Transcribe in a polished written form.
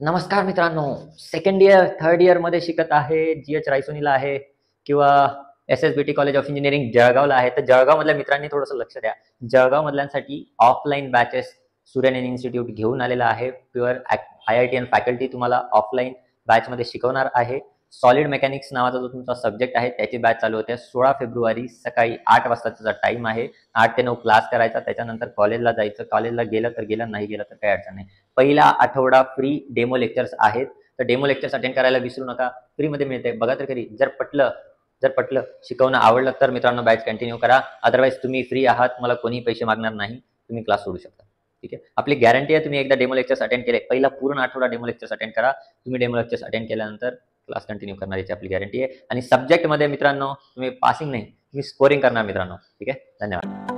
नमस्कार मित्रांनो, second year third year मध्ये शिकत आहे, GH रायसोनीला आहे किंवा SSBT कॉलेज ऑफ इंजिनिअरिंग जळगावला आहे. तर जळगाव मधल्या मित्रांनी थोडंसं लक्ष द्या. जळगाव मधल्यांसाठी ऑफलाईन बॅचेस सूर्यन इन्स्टिट्यूट घेऊन आलेला आहे. प्युअर IITian फॅकल्टी तुम्हाला ऑफलाईन बॅच मध्ये शिकवणार आहे. सॉलिड मेकॅनिक्स नावाचा जो तुमचा सब्जेक्ट आहे त्याची बॅच चालू होते 16 फेब्रुवारी सकाळी 8 वाजता त्याचा टाइम आहे. 8 ते 9 क्लास करायचा, त्याच्यानंतर कॉलेजला जायचं. कॉलेजला गेलं तर गेलं, नाही गेलं तर काही अडचण नाही. पहिला आठवडा फ्री डेमो लेक्चर्स आहेत, तर डेमो लेक्चर्स अटेंड करायला विसरू नका. फ्रीमध्ये मिळते, बघा तर खरी. जर पटलं शिकवणं आवडलं तर मित्रांनो बॅच कंटिन्यू करा. अदरवाईज तुम्ही फ्री आहात, मला कोणीही पैसे मागणार नाही, तुम्ही क्लास सोडू शकता. ठीक आहे, आपली गॅरंटी आहे. तुम्ही एकदा डेमो लेक्चर्स अटेंड केले, पहिला पूर्ण आठवडा डेमो लेक्चर्स अटेंड करा. तुम्ही डेमो लेक्चर्स अटेंड केल्यानंतर क्लास कंटिन्यू करणार, याची आपली गॅरंटी आहे. आणि सब्जेक्टमध्ये मित्रांनो तुम्ही पासिंग नाही, तुम्ही स्कोरिंग करणार मित्रांनो. ठीक आहे, धन्यवाद.